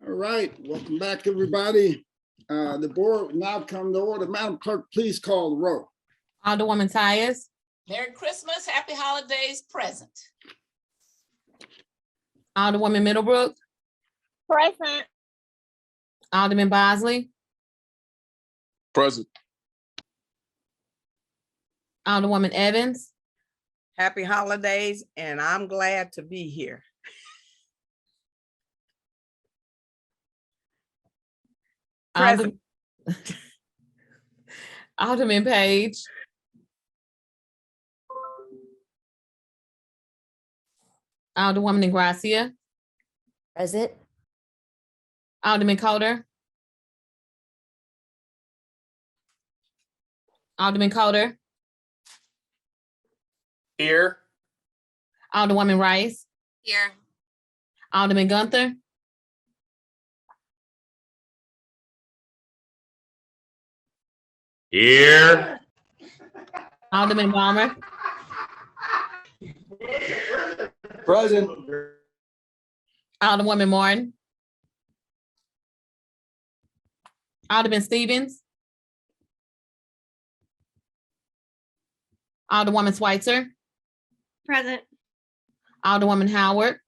All right, welcome back, everybody. The board will now come to order. Madam Clerk, please call the roll. Alderwoman Tyus, Merry Christmas, Happy Holidays, present. Alderwoman Middlebrook, Present. Alderman Bosley, Present. Alderwoman Evans, Happy holidays, and I'm glad to be here. Present. Alderman Page, Alderwoman Ingracia, Present. Alderman Coder, Alderman Coder, Here. Alderwoman Rice, Here. Alderman Gunther, Here. Alderman Balmer, Present. Alderwoman Martin, Alderman Stevens, Alderwoman Schweitzer, Present. Alderwoman Howard,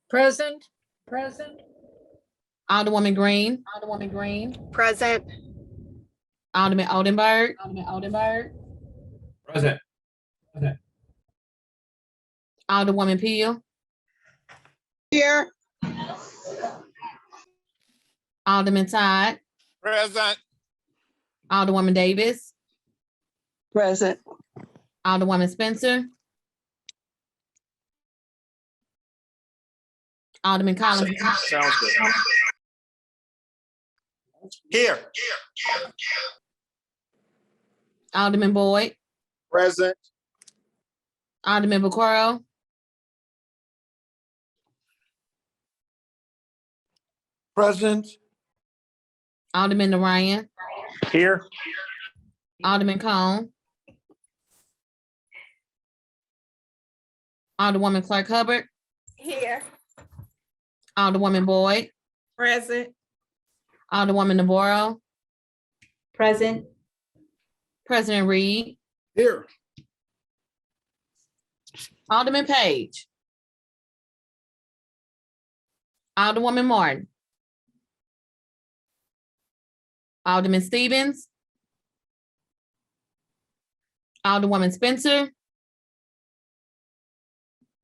Present. Alderwoman Green, Present. Alderman Oldenburg, Present. Alderwoman Peel, Here. Alderman Todd, Present. Alderwoman Davis, Present. Alderwoman Spencer, Alderman Collins, Sounds good. Here. Alderman Boyd, Present. Alderman Vaccaro, Present. Alderman Narayan, Here. Alderman Cone, Alderwoman Clark Hubbard, Here. Alderwoman Boyd, Present. Alderwoman Navarro, Present. President Reed, Here. Alderman Page, Alderwoman Martin, Alderman Stevens, Alderwoman Spencer,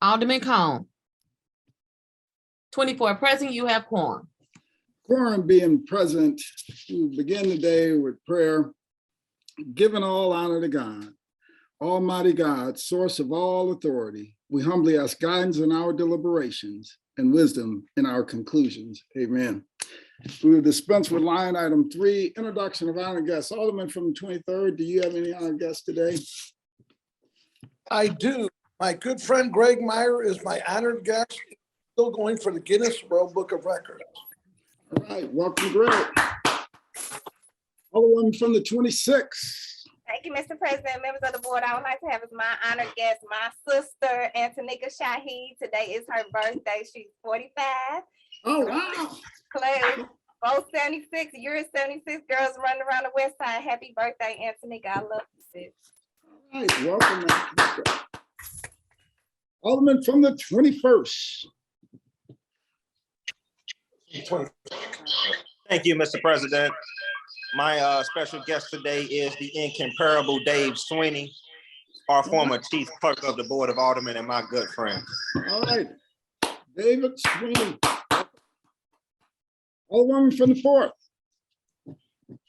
Alderman Cone. 24 present, you have quorum. Quorum being present, we begin the day with prayer, giving all honor to God. Almighty God, source of all authority, we humbly ask guidance in our deliberations and wisdom in our conclusions. Amen. We will dispense with line item 3, introduction of honored guests. Alderman from the 23rd, do you have any honored guests today? I do. My good friend Greg Meyer is my honored guest, still going for the Guinness World Book of Records. All right, welcome, Greg. Alderman from the 26th. Thank you, Mr. President, members of the board. I would like to have as my honored guest, my sister, Antonika Shaheed. Today is her birthday. She's 45. Oh, wow. Clay, both 76. You're 76. Girls running around the west side. Happy birthday, Antonika. I love you, sis. All right, welcome. Antonika. Alderman from the 21st. Thank you, Mr. President. My special guest today is the incomparable Dave Sweeney, our former chief clerk of the Board of Aldermen and my good friend. All right, David Sweeney. Alderman from the 4th.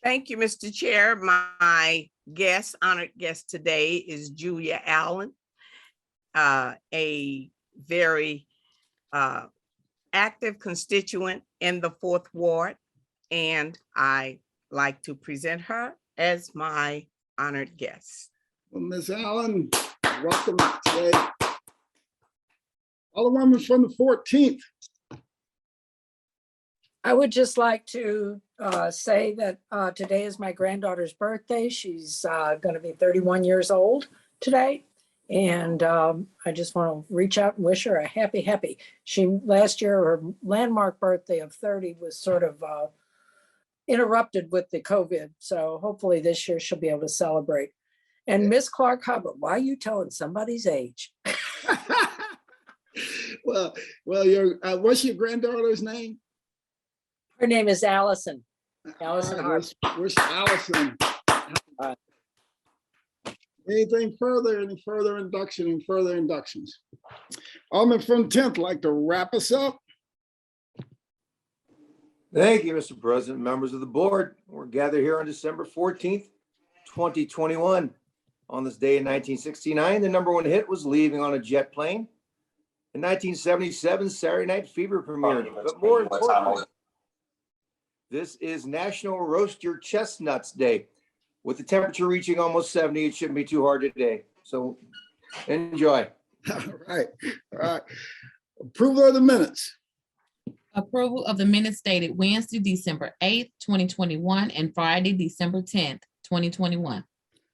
Thank you, Mr. Chair. My honored guest today is Julia Allen, a very active constituent in the 4th Ward, and I like to present her as my honored guest. Well, Ms. Allen, welcome today. Alderwoman from the 14th. I would just like to say that today is my granddaughter's birthday. She's going to be 31 years old today. And I just want to reach out and wish her a happy. Last year, her landmark birthday of 30 was sort of interrupted with the COVID. So hopefully this year she'll be able to celebrate. And Miss Clark Hubbard, why are you telling somebody's age? Well, your what's your granddaughter's name? Her name is Allison. Allison All Hart. right, wish Allison. Anything further? Any further induction and further inductions? Alderman from 10th like to wrap us up. Thank you, Mr. President, members of the board. We're gathered here on December 14th, 2021. On this day in 1969, the number one hit was Leaving on a Jet Plane. In 1977, Saturday Night Fever premiered. But more importantly, this is National Roast Your Chestnuts Day. With the temperature reaching almost 70, it shouldn't be too hard today. So enjoy. All right. Approval of the minutes. Approval of the minutes dated Wednesday, December 8th, 2021, and Friday, December 10th, 2021.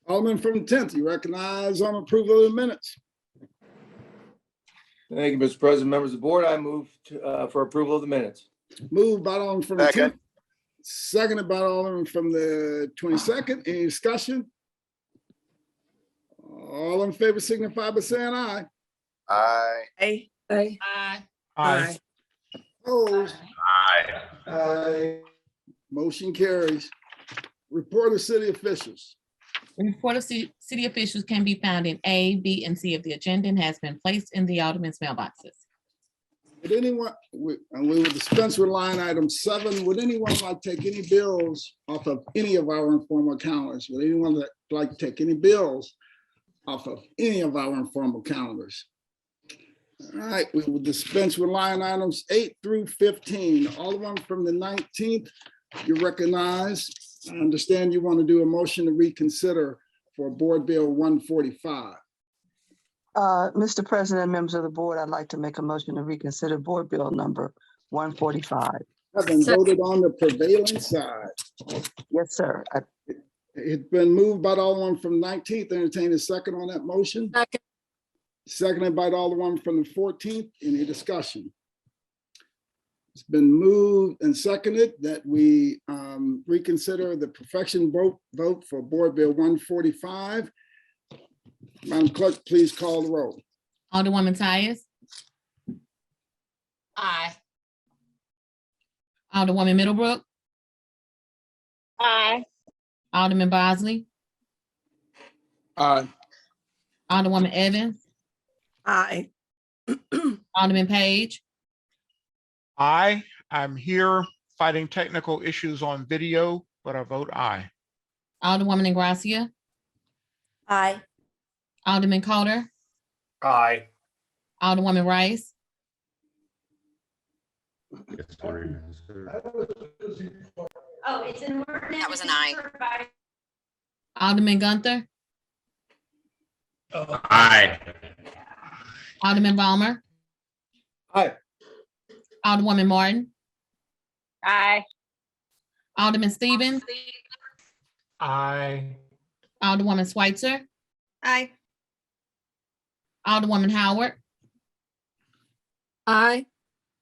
Alderman from 10th, you recognize on approval of the minutes. Thank you, Mr. President, members of the board. I move for approval of the minutes. Moved by Alderman from the Second. 10th. Seconded by Alderman from the 22nd. Any discussion? All in favor signify by saying aye. Aye. Aye. Aye. Aye. Aye. Opposed? Aye. Motion carries. Report of city officials. The report of city officials can be found in A, B, and C of the agenda and has been placed in the aldermen's mailboxes. Would anyone, and we will dispense with line item 7. Would anyone like to take any bills off of any of our informal calendars? Would anyone like to take any bills off of any of our informal calendars? All right, we will dispense with line items 8 through 15. Alderman from the 19th, you recognize. I understand you want to do a motion to reconsider for Board Bill 145. Mr. President, members of the board, I'd like to make a motion to reconsider Board Bill number 145. Having voted on the prevailing side. Yes, sir. It's been moved by the Alderman from 19th. Entertain a second on that motion. Second. Seconded by the Alderman from the 14th. Any discussion? It's been moved and seconded that we reconsider the perfection vote for Board Bill 145. Madam Clerk, please call the roll. Alderwoman Tyus, Aye. Alderwoman Middlebrook, Aye. Alderman Bosley, Aye. Alderwoman Evans, Aye. Alderman Page, I'm here fighting technical issues on video, but I vote aye. Alderwoman Ingracia, Aye. Alderman Coder, Aye. Alderwoman Rice, Oh, it's an ordinance. That was an aye. Alderman Gunther, Aye. Alderman Balmer, Aye. Alderwoman Martin, Aye. Alderman Stevens, Aye. Alderwoman Schweitzer, Aye. Alderwoman Howard, Aye.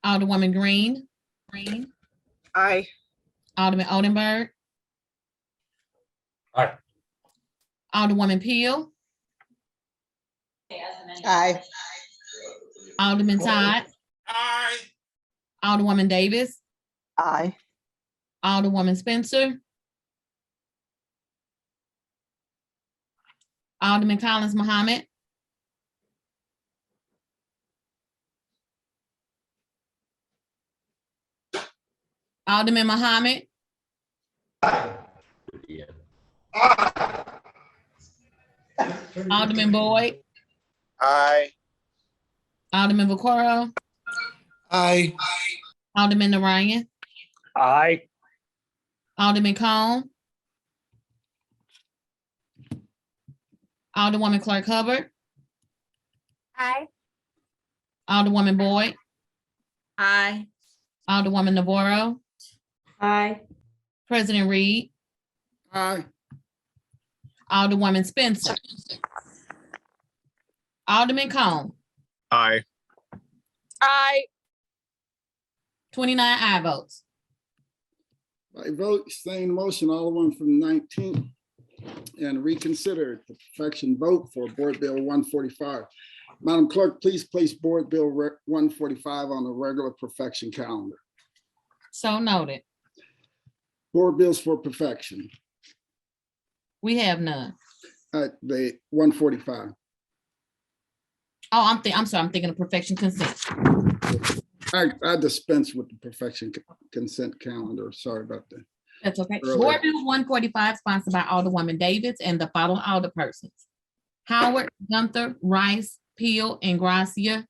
Alderwoman Green, Aye. Alderman Odenberg, Aye. Alderwoman Peel, Aye. Alderman Todd, Aye. Alderwoman Davis, Aye. Alderwoman Spencer, Alderman Collins Muhammad, Alderman Muhammad, Alderman Boyd, Aye. Alderman Vaccaro, Aye. Alderman Narayan, Aye. Alderman Cone, Alderwoman Clark Hubbard, Aye. Alderwoman Boyd, Aye. Alderwoman Navarro, Aye. President Reed, Aye. Alderwoman Spencer, Alderman Cone, Aye. Aye. 29 aye votes. By vote, staying motion, Alderman from the 19th. And reconsider the perfection vote for Board Bill 145. Madam Clerk, please place Board Bill 145 on the regular perfection calendar. So noted. Board bills for perfection, We have none. the 145. Oh, I'm sorry, I'm thinking of perfection consent. I dispense with the perfection consent calendar. Sorry about that. That's okay. Earlier. Board Bill 145 sponsored by Alderwoman Davis and the following alderpersons: Howard, Gunther, Rice, Peel, Ingracia,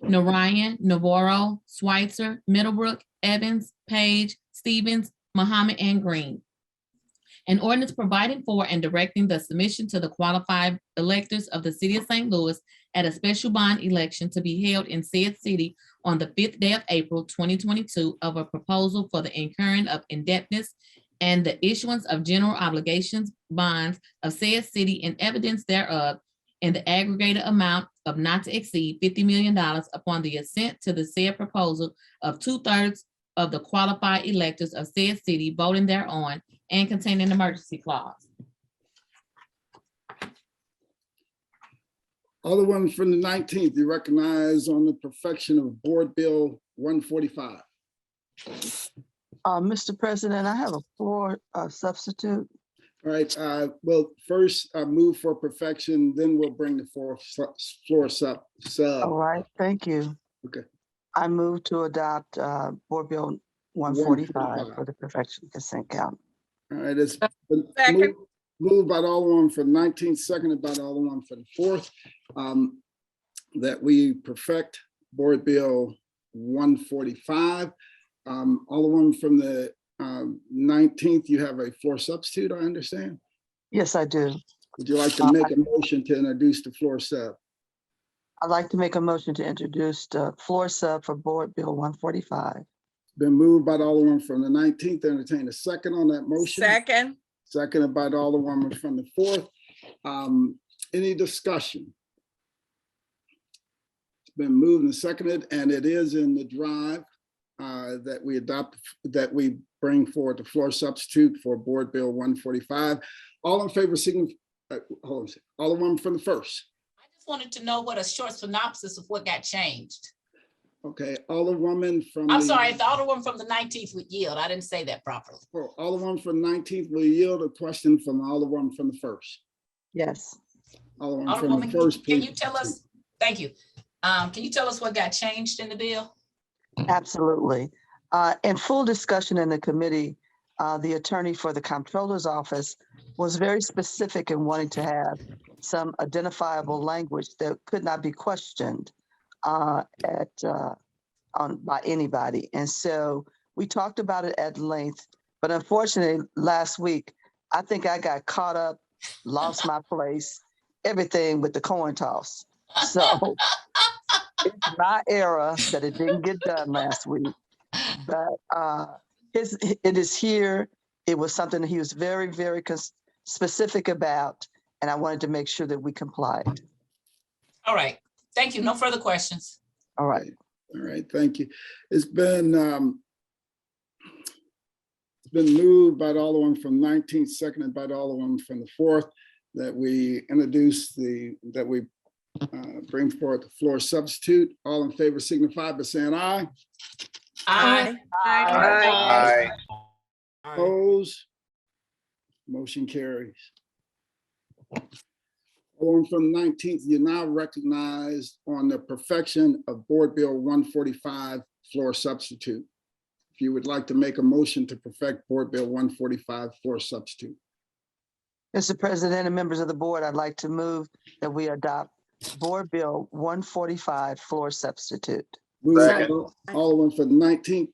Narayan, Navarro, Switzer, Middlebrook, Evans, Page, Stevens, Muhammad, and Green. An ordinance providing for and directing the submission to the qualified electors of the city of St. Louis at a special bond election to be held in said city on the 5th day of April 2022 of a proposal for the incurring of indebtedness and the issuance of general obligations bonds of said city in evidence thereof in the aggregated amount of not to exceed $50 million upon the assent to the said proposal of 2/3 of the qualified electors of said city voting thereon and containing an emergency clause. Alderman from the 19th, you recognize on the perfection of Board Bill 145. Mr. President, I have a floor substitute. All right, well, first move for perfection, then we'll bring the floor sub. All right, thank you. Okay. I move to adopt Board Bill 145 for the perfection consent calendar. All right, it's been Second. moved by the Alderman for the 19th, seconded by the Alderman for the 4th, that we perfect Board Bill 145. Alderman from the 19th, you have a floor substitute, I understand? Yes, I do. Would you like to make a motion to introduce the floor sub? I'd like to make a motion to introduce the floor sub for Board Bill 145. Been moved by the Alderman from the 19th, entertain a second on that motion. Second. Seconded by the Alderwoman from the 4th. Any discussion? It's been moved and seconded, and it is in the drive that we adopt, that we bring forward the floor substitute for Board Bill 145. All in favor, signify. Hold on a second. Alderwoman from the 1st. I just wanted to know what a short synopsis of what got changed. Okay, Alderwoman from. I'm sorry, if the Alderman from the 19th would yield. I didn't say that properly. Alderwoman from the 19th will yield a question from the Alderwoman from the 1st. Yes. Alderwoman from the Alderwoman, 1st, can please. you tell us, thank you. Can you tell us what got changed in the bill? Absolutely. In full discussion in the committee, the attorney for the comptroller's office was very specific in wanting to have some identifiable language that could not be questioned by anybody. And so we talked about it at length, but unfortunately last week, I think I got caught up, lost my place, everything with the coin toss. So it's my error that it didn't get done last week, but it is here. It was something that he was very, very specific about, and I wanted to make sure that we complied. All right, thank you. No further questions. All right. All right, thank you. It's been moved by the Alderman from 19th, seconded by the Alderman from the 4th, that we introduce that we bring forward the floor substitute. All in favor signify by saying aye. Aye. Aye. Opposed? Motion carries. Alderman from the 19th, you're now recognized on the perfection of Board Bill 145 floor substitute. If you would like to make a motion to perfect Board Bill 145 floor substitute. Mr. President and members of the board, I'd like to move that we adopt Board Bill 145 floor substitute. Alderman for the 19th.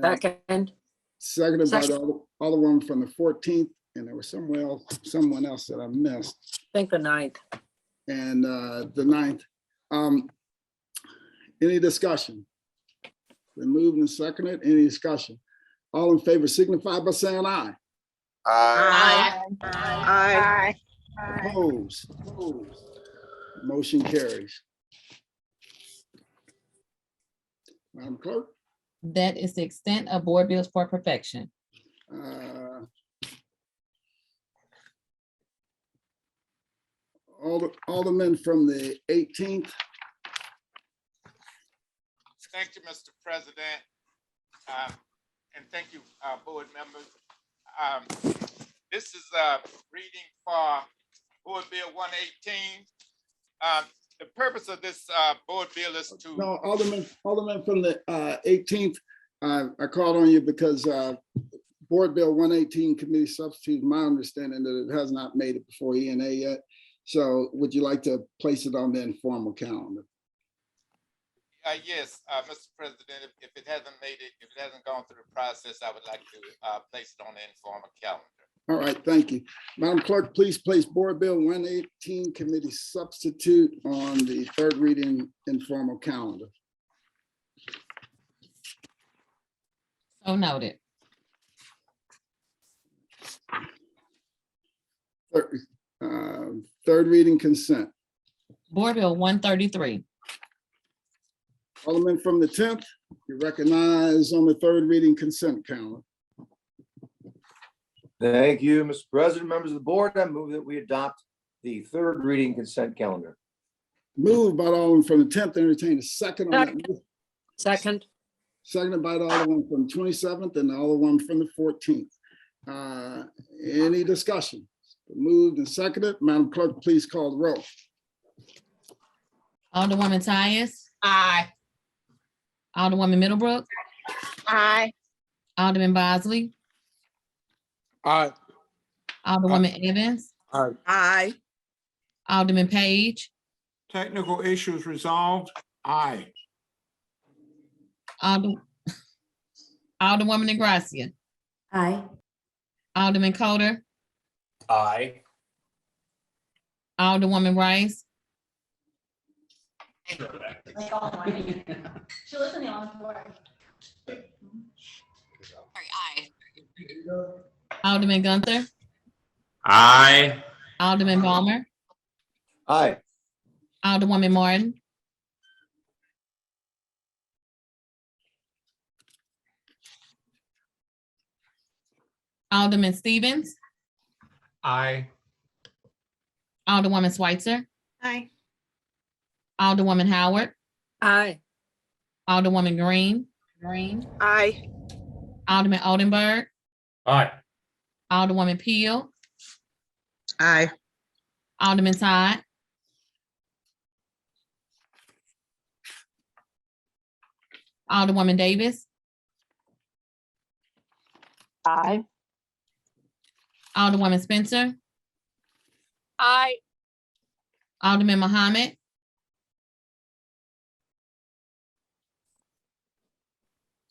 Second. Seconded by the Alderman from the 14th, and there was someone else that I missed. I think the 9th. And the 9th. Any discussion? Been moved and seconded. Any discussion? All in favor signify by saying aye. Aye. Aye. Opposed? Motion carries. Madam Clerk? That is the extent of board bills for perfection. Aldermen from the 18th. Thank you, Mr. President. And thank you, board members. This is reading for Board Bill 118. The purpose of this board bill is to. No, Alderman from the 18th. I called on you because Board Bill 118 committee substitute, my understanding that it has not made it before ENA yet. So would you like to place it on the informal calendar? Yes, Mr. President, if it hasn't made it, if it hasn't gone through the process, I would like to place it on the informal calendar. All right, thank you. Madam Clerk, please place Board Bill 118 committee substitute on the third reading informal calendar. So noted. Third reading consent. Board Bill 133. Alderman from the 10th, you recognize on the third reading consent calendar. Thank you, Mr. President, members of the board. I move that we adopt the third reading consent calendar. Moved by the Alderman from the 10th, entertain a second on that. Second. Seconded by the Alderman from the 27th and the Alderman from the 14th. Any discussion? Moved and seconded. Madam Clerk, please call the roll. Alderwoman Tyus. Aye. Alderwoman Middlebrook. Aye. Alderman Bosley. Aye. Alderwoman Evans. Aye. Alderman Page. Technical issues resolved. Aye. Alderwoman Negracia. Aye. Alderman Coder. Aye. Alderwoman Rice. She lives in the on board. Aye. Alderman Gunther. Aye. Alderman Balmer. Aye. Alderwoman Martin. Alderman Stevens. Aye. Alderwoman Schweitzer. Aye. Alderwoman Howard. Aye. Alderwoman Green. Aye. Alderman Oldenburg. Aye. Alderwoman Peel. Aye. Alderman Todd. Alderwoman Davis. Aye. Alderwoman Spencer. Aye. Alderman Muhammad.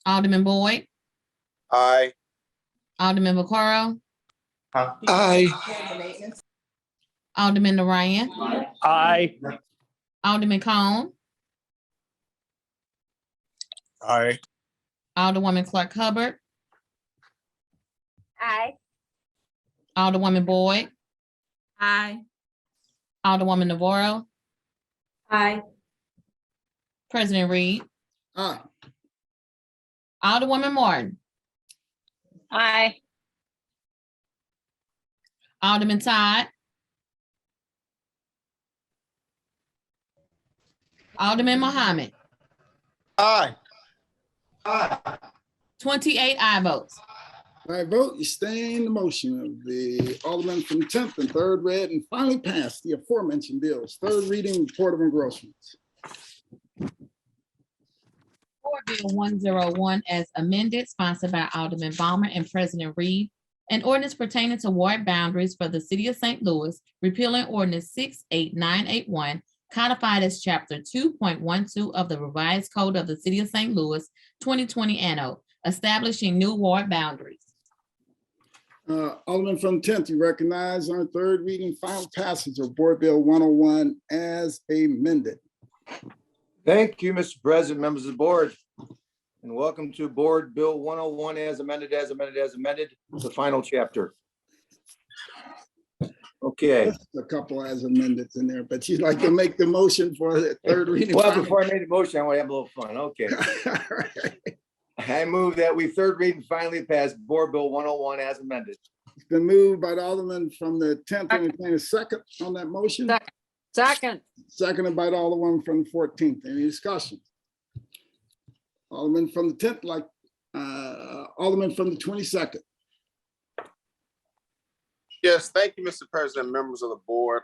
Alderman Boyd. Aye. Alderman Vaccaro. Aye. Alderman Narayan. Aye. Alderman Cone. Aye. Alderwoman Clark Hubbard. Aye. Alderwoman Boyd. Aye. Alderwoman Navarro. Aye. President Reed. Aye. Alderwoman Martin. Aye. Alderman Todd. Alderman Muhammad. Aye. 28 aye votes. By vote, you sustain the motion of the Alderman from the 10th and third read and finally passed the aforementioned bills. Third reading, report of engrossments. Board Bill 101 as amended, sponsored by Alderman Balmer and President Reed. An ordinance pertaining to ward boundaries for the city of St. Louis, repealing ordinance 68981, codified as chapter 2.12 of the revised code of the city of St. Louis, 2020 anno, establishing new ward boundaries. Alderman from the 10th, you recognize on third reading, final passage of Board Bill 101 as amended. Thank you, Mr. President, members of the board. And welcome to Board Bill 101 as amended, the final chapter. Okay. A couple as amended in there, but you'd like to make the motion for the third reading. Well, final? before I made the motion, I want to have a little fun. Okay. I move that we third read and finally pass Board Bill 101 as amended. It's been moved by the Alderman from the 10th, entertain a second on that motion. Second. Seconded by the Alderman from the 14th. Any discussion? Alderman from the 10th, like Alderman from the 22nd. Yes, thank you, Mr. President, members of the board.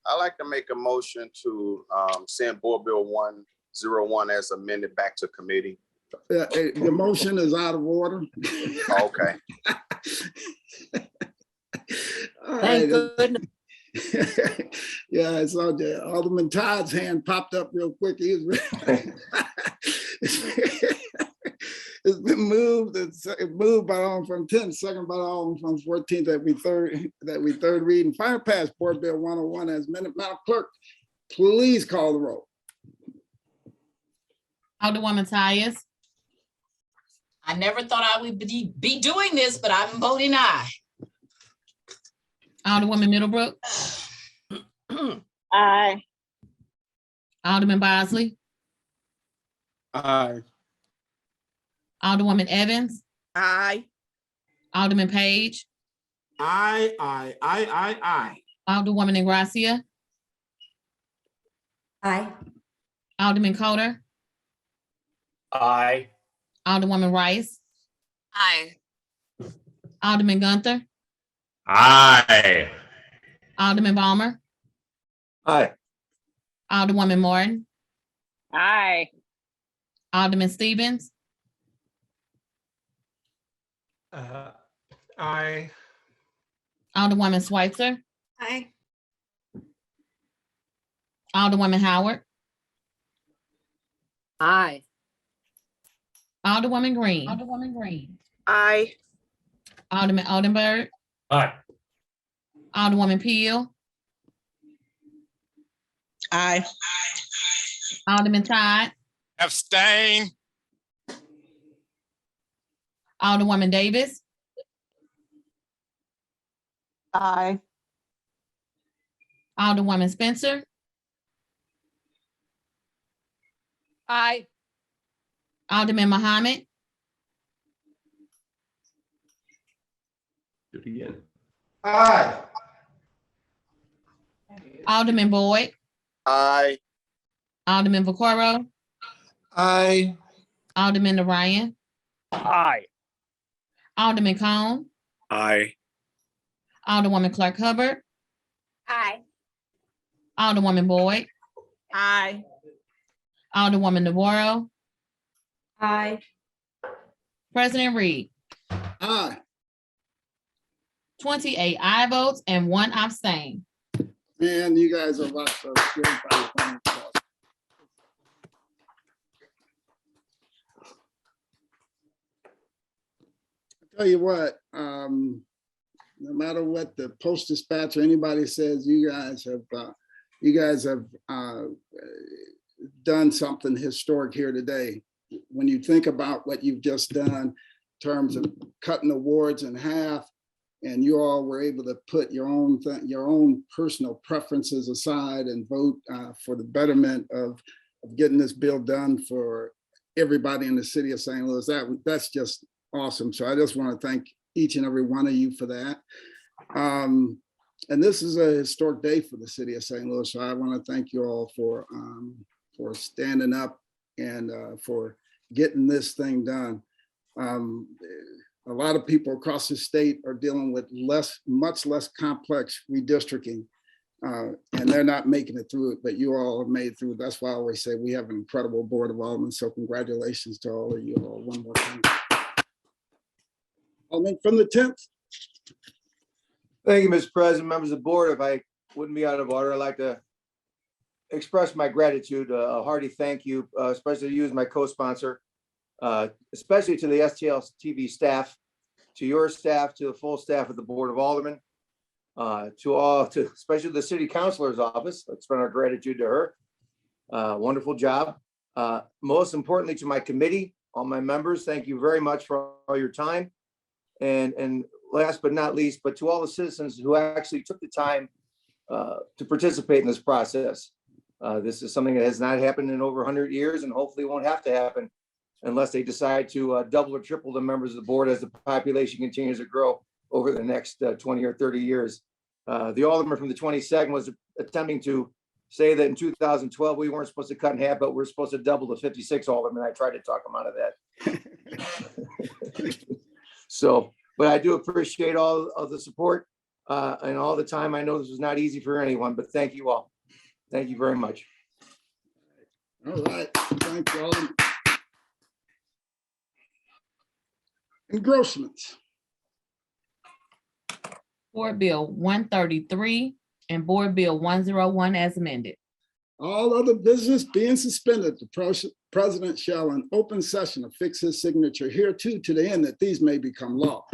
I'd like to make a motion to send Board Bill 101 as amended back to committee. The motion is out of order. Okay. All Thank right. goodness. Yeah, I saw that. Alderman Todd's hand popped up real quick. He was it's been moved. It's moved by Alderman from 10, second by Alderman from 14th that we third read and final pass Board Bill 101 as amended. Madam Clerk, please call the roll. Alderwoman Tyus, I never thought I would be doing this, but I'm voting aye. Alderwoman Middlebrook, Aye. Alderman Bosley, Aye. Alderwoman Evans, Aye. Alderman Page, Aye. Alderwoman Ingracia, Aye. Alderman Coder, Aye. Alderwoman Rice, Aye. Alderman Gunther, Aye. Alderman Balmer, Aye. Alderwoman Martin, Aye. Alderman Stevens, Aye. Alderwoman Schweitzer, Aye. Alderwoman Howard, Aye. Alderwoman Green, Aye. Alderman Oldenburg, Aye. Alderwoman Peel, Aye. Alderman Todd, Abstain. Alderwoman Davis, Aye. Alderwoman Spencer, Aye. Alderman Muhammad, Do it again. Aye. Alderman Boyd, Aye. Alderman Vaccaro, Aye. Alderman Ryan, Aye. Alderman Cone, Aye. Alderwoman Clark Hubbard, Aye. Alderwoman Boyd, Aye. Alderwoman Navarro, Aye. President Reed, Aye. 28 aye votes and 1 abstain. And you guys are lots of good. I tell you what, no matter what the Post Dispatch or anybody says, you guys have done something historic here today. When you think about what you've just done in terms of cutting awards in half, and you all were able to put your own personal preferences aside and vote for the betterment of getting this bill done for everybody in the city of St. Louis. That's just awesome. So I just want to thank each and every one of you for that. And this is a historic day for the city of St. Louis. So I want to thank you all for standing up and for getting this thing done. A lot of people across the state are dealing with much less complex redistricting, and they're not making it through it, but you all have made it through. That's why I always say we have an incredible board of aldermen. So congratulations to all of you all one more time. Alderman from the 10th. Thank you, Mr. President, members of the board. If I wouldn't be out of order, I'd like to express my gratitude, a hearty thank you, especially to you as my co-sponsor, especially to the STL TV staff, to your staff, to the full staff of the Board of Aldermen, especially the City Councilor's office. Let's extend our gratitude to her. Wonderful job. Most importantly, to my committee, all my members, thank you very much for all your time. And last but not least, but to all the citizens who actually took the time to participate in this process. This is something that has not happened in over 100 years and hopefully won't have to happen unless they decide to double or triple the members of the board as the population continues to grow over the next 20 or 30 years. The alderman from the 22nd was attempting to say that in 2012, we weren't supposed to cut in half, but we're supposed to double the 56 aldermen. I tried to talk him out of that. So, but I do appreciate all of the support and all the time. I know this was not easy for anyone, but thank you all. Thank you very much. All right, thank you all. Engrossments. Board Bill 133 and Board Bill 101 as amended. All other business being suspended, the president shall in open session affix his signature hereto to the end that these may become law.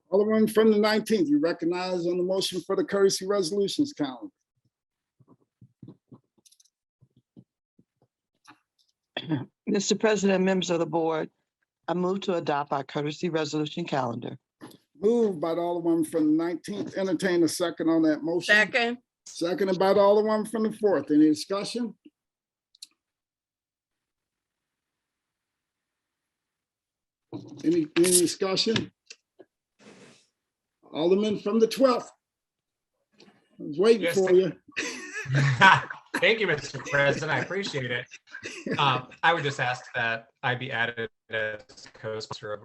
Alderman from the 19th, you recognize on the motion for the courtesy resolutions calendar. Mr. President, members of the board, I move to adopt our courtesy resolution calendar. Moved by the Alderman from the 19th. Entertain a second on that motion. Second. Seconded by the Alderman from the 4th. Any discussion? Any discussion? Alderman from the 12th. I was waiting Yes, for you. Thank you, Mr. President. I appreciate it. I would just ask that I be added as co-sponsor of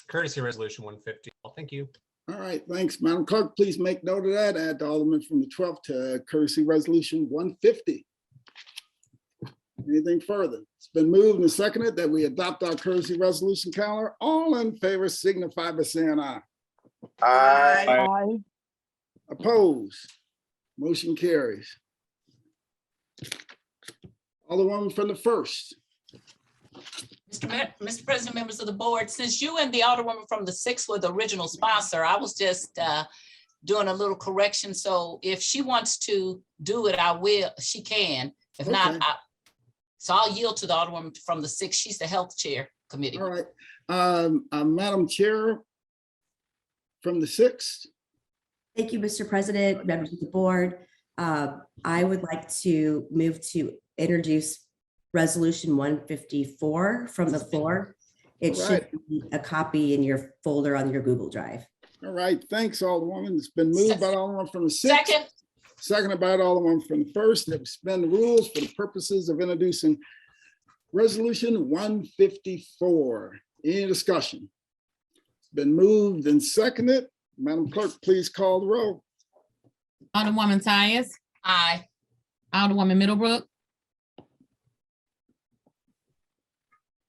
courtesy resolution 150. Thank you. All right, thanks, Madam Clerk. Please make note of that. Add the Alderman from the 12th to courtesy resolution 150. Anything further? It's been moved and seconded that we adopt our courtesy resolution calendar. All in favor signify by saying aye. Aye. Opposed? Motion carries. Alderwoman from the 1st. Mr. President, members of the board, since you and the Alderwoman from the 6th were the original sponsor, I was just doing a little correction. So if she wants to do it, I will, she can. If not, so I'll yield to the Alderwoman from the 6th. She's the Health Chair Committee. All right, Madam Chair from the 6th. Thank you, Mr. President, members of the board. I would like to move to introduce Resolution 154 from the floor. It should be a copy in your folder on your Google Drive. All right, thanks, Alderwoman. It's been moved by the Alderman from the 6th. Second. Seconded by the Alderman from the 1st, that we suspend the rules for the purposes of introducing Resolution 154. Any discussion? It's been moved and seconded. Madam Clerk, please call the roll. Alderwoman Tyus. Aye. Alderwoman Middlebrook.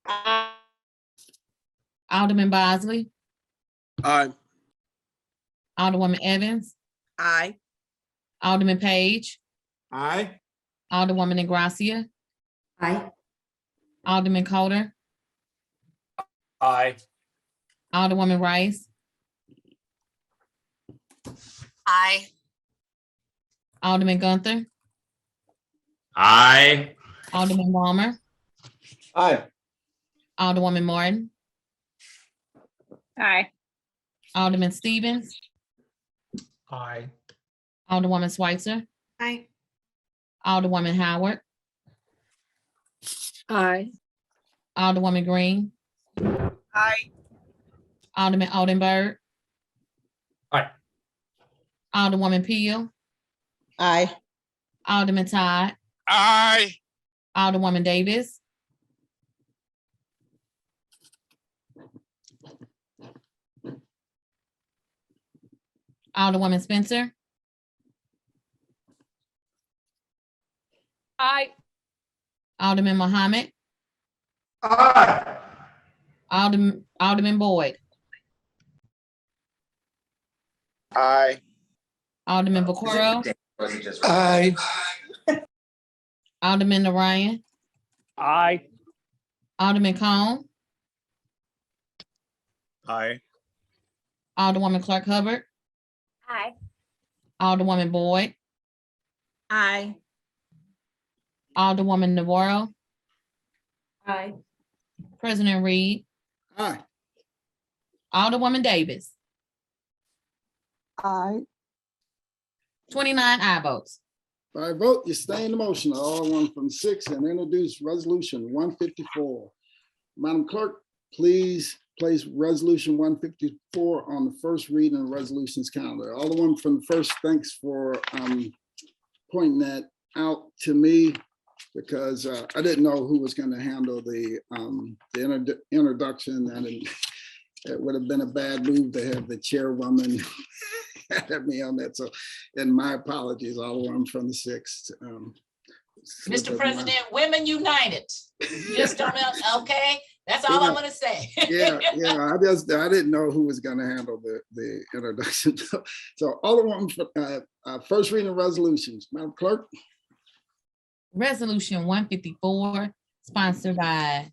Aye. Alderman Bosley. Aye. Alderwoman Evans. Aye. Alderman Page. Aye. Alderwoman Ingracia. Aye. Alderman Coder. Aye. Alderwoman Rice. Aye. Alderman Gunther. Aye. Alderman Walmer. Aye. Alderwoman Martin. Aye. Alderman Stevens. Aye. Alderwoman Schweitzer. Aye. Alderwoman Howard. Aye. Alderwoman Green. Aye. Alderman Oldenburg. Aye. Alderwoman Peel. Aye. Alderman Todd. Aye. Alderwoman Davis. Alderwoman Spencer. Aye. Alderman Muhammad. Aye. Alderman Boyd. Aye. Alderman Vaccaro. Aye. Alderman Narayan. Aye. Alderman Cone. Aye. Alderwoman Clark Hubbard, Aye. Alderwoman Boyd, Aye. Alderwoman Navarro, Aye. President Reed, Aye. Alderwoman Davis, Aye. 29 aye votes. By vote, you stay in the motion, Alderman from 6, and introduce resolution 154. Madam Clerk, please place resolution 154 on the first reading of resolutions calendar. Alderman from the first, thanks for pointing that out to me, because I didn't know who was going to handle the introduction, and it would have been a bad move to have the chairwoman at me on that. So, and my apologies, Alderman from the 6th. Mr. President, Women United. You just don't know, okay? That's all I'm gonna say. Yeah, I didn't know who was going to handle the introduction. So Alderman, first reading of resolutions, Madam Clerk. Resolution 154, sponsored by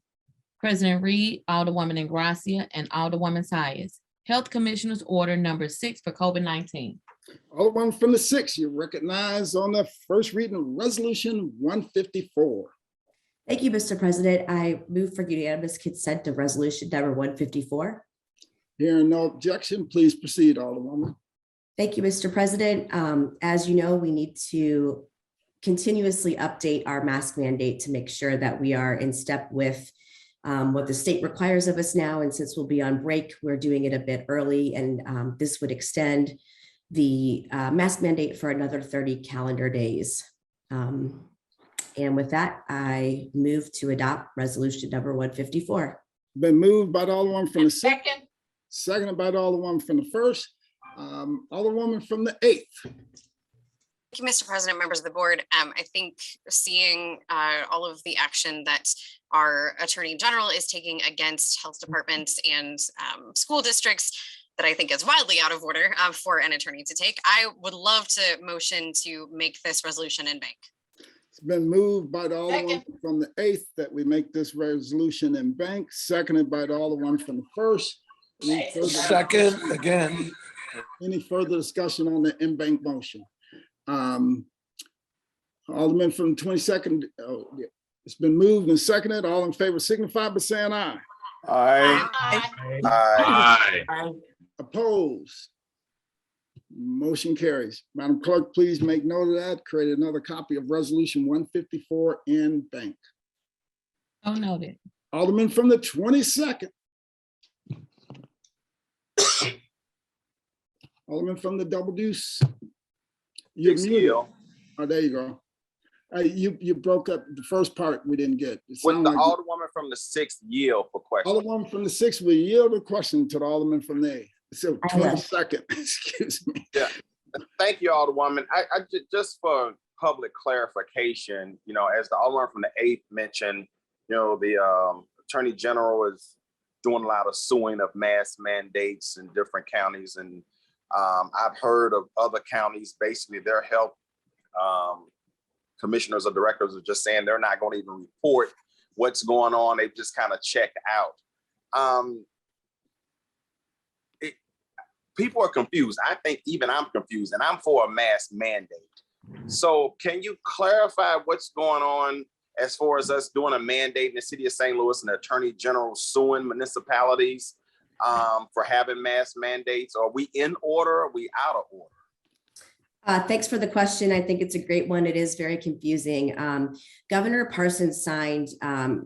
President Reed, Alderwoman Ingracia, and Alderwoman Tyus. Health Commissioner's Order number 6 for COVID-19. Alderman from the 6th, you recognize on the first reading of resolution 154. Thank you, Mr. President. I move for unanimous consent of resolution number 154. Hearing no objection, please proceed, Alderwoman. Thank you, Mr. President. As you know, we need to continuously update our mask mandate to make sure that we are in step with what the state requires of us now. And since we'll be on break, we're doing it a bit early, and this would extend the mask mandate for another 30 calendar days. And with that, I move to adopt resolution number 154. Been moved by the Alderman from the 6th, Second. seconded by the Alderman from the 1st, Alderwoman from the 8th. Thank you, Mr. President, members of the board. I think seeing all of the action that our Attorney General is taking against health departments and school districts that I think is wildly out of order for an attorney to take, I would love to motion to make this resolution in bank. It's been moved by the Alderman from the 8th that we make this resolution in bank, seconded by the Alderman from the 1st. Second again. Any further discussion on the in-bank motion? Alderman from the 22nd, yeah. It's been moved and seconded. All in favor signify by saying aye. Aye. Aye. Opposed? Motion carries. Madam Clerk, please make note of that. Create another copy of resolution 154 in bank. So noted. Alderman from the 22nd. Alderman from the double deuce. You're Six muted. yield. Oh, there you go. You broke up the first part we didn't get. It With sounded the like Alderwoman from the 6th yield for question. Alderman from the 6th will yield the question to the Alderman from the 8th. So I will. 22nd, excuse me. Yeah. Thank you, Alderwoman. I just for public clarification, as the Alderman from the 8th mentioned, the Attorney General is doing a lot of suing of mask mandates in different counties. And I've heard of other counties, basically their health commissioners or directors are just saying they're not going to even report what's going on. They just kind of check out. People are confused. I think even I'm confused, and I'm for a mask mandate. So can you clarify what's going on as far as us doing a mandate in the city of St. Louis and the Attorney General suing municipalities for having mask mandates? Are we in order? Or are we out of order? Thanks for the question. I think it's a great one. It is very confusing. Governor Parsons signed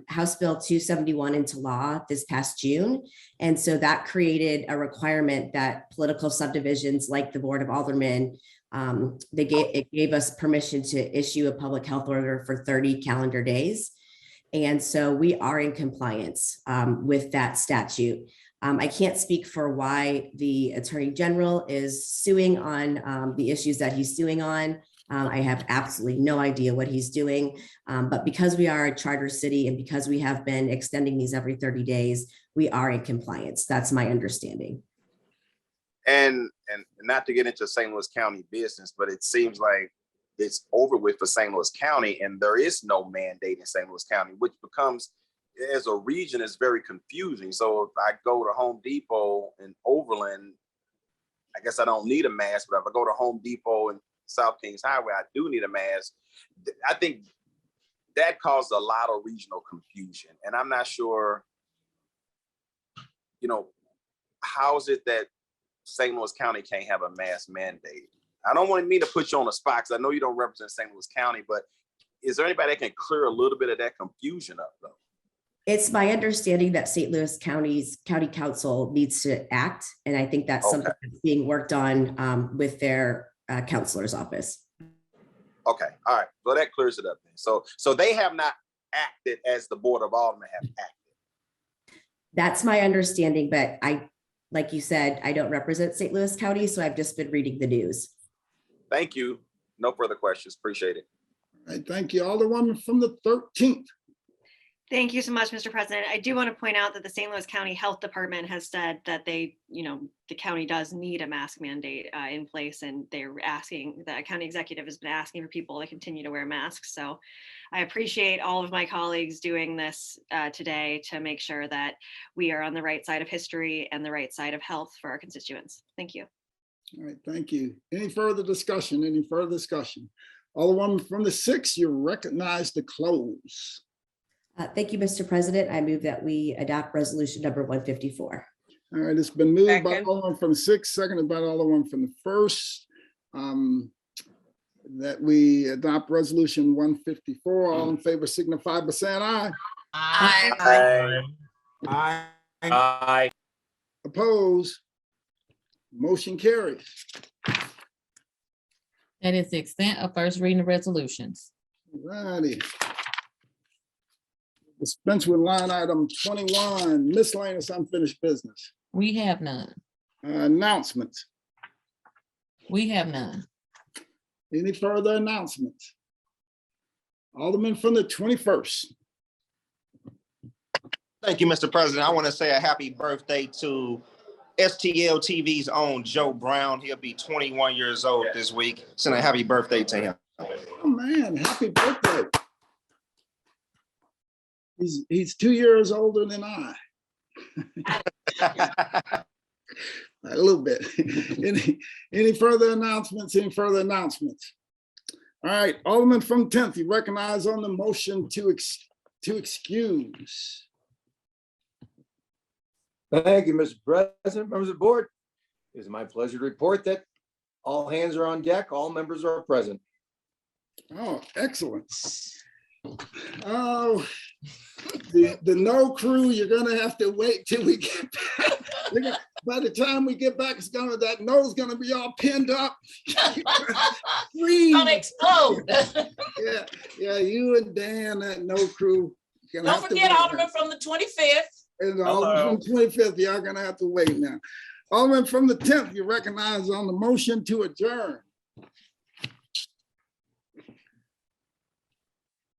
House Bill 271 into law this past June. And so that created a requirement that political subdivisions like the Board of Aldermen, it gave us permission to issue a public health order for 30 calendar days. And so we are in compliance with that statute. I can't speak for why the Attorney General is suing on the issues that he's suing on. I have absolutely no idea what he's doing. But because we are a charter city and because we have been extending these every 30 days, we are in compliance. That's my understanding. And not to get into St. Louis County business, but it seems like it's over with for St. Louis County, and there is no mandate in St. Louis County, which becomes as a region, it's very confusing. So if I go to Home Depot in Overland, I guess I don't need a mask, but if I go to Home Depot and South Kings Highway, I do need a mask. I think that caused a lot of regional confusion. And I'm not sure, how is it that St. Louis County can't have a mask mandate? I don't want me to put you on the spot because I know you don't represent St. Louis County, but is there anybody that can clear a little bit of that confusion up though? It's my understanding that St. Louis County's county council needs to act. And I think that's something that's being worked on with their counselor's office. Okay, all right. So that clears it up then. So they have not acted as the Board of Aldermen have acted. That's my understanding, but like you said, I don't represent St. Louis County, so I've just been reading the news. Thank you. No further questions. Appreciate it. All right, thank you. Alderwoman from the 13th. Thank you so much, Mr. President. I do want to point out that the St. Louis County Health Department has said that the county does need a mask mandate in place, and they're asking, the county executive has been asking for people to continue to wear masks. So I appreciate all of my colleagues doing this today to make sure that we are on the right side of history and the right side of health for our constituents. Thank you. All right, thank you. Any further discussion? Alderwoman from the 6th, you're recognized to close. Thank you, Mr. President. I move that we adopt resolution number 154. All right, it's been moved by Alderman from the 6th, seconded by Alderman from the 1st, that we adopt resolution 154. All in favor signify by saying aye. Aye. Aye. Aye. Opposed? Motion carries. That is the extent of first reading of resolutions. Righty. Dispense with line item 21, miscellaneous unfinished business. We have none. Announcements. We have none. Any further announcements? Alderman from the 21st. Thank you, Mr. President. I want to say a happy birthday to STL TV's own Joe Brown. He'll be 21 years old this week. Send a happy birthday to him. Oh man, happy birthday. He's 2 years older than I. A little bit. Any further announcements? All right, Alderman from 10th, you recognize on the motion to excuse. Thank you, Mr. President, members of the board. It is my pleasure to report that all hands are on deck, all members are present. Oh, excellent. Oh, the no crew, you're gonna have to wait till we get back. By the time we get back, that no's gonna be all pinned up. Gonna explode. Yeah, you and Dan, that no crew. Don't forget Alderman from the 25th. And Alderman from 25th, y'all gonna have to wait now. Alderman from the 10th, you recognize on the motion to adjourn.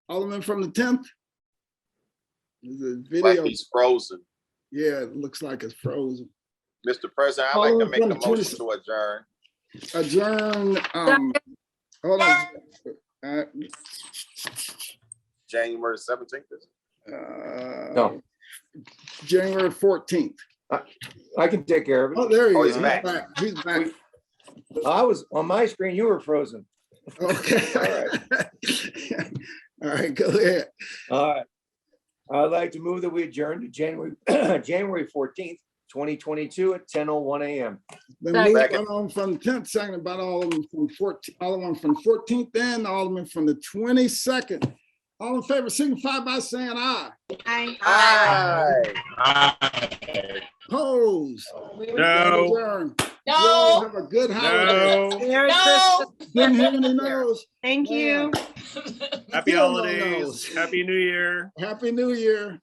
Alderman from the 10th. The video. Like he's frozen. Yeah, it looks like it's frozen. Mr. President, I'd like to make the motion to adjourn. Adjourn. Hold on. January 17th. No. January 14th. I can take care of it. Oh, there he is. He's back. He's back. I was on my screen, you were frozen. Okay. All right. All right, go ahead. All right. I'd like to move that we adjourn to January 14th, 2022 at 10:01 a.m. Then moved on from 10th, seconded by Alderman from 14th, Alderman from 14th, and Alderman from the 22nd. All in favor, signify by saying aye. Aye. Aye. Opposed? No. No. Have a good holiday. No. Didn't hear any no's. Thank you. Happy holidays. Happy New Year. Happy New Year.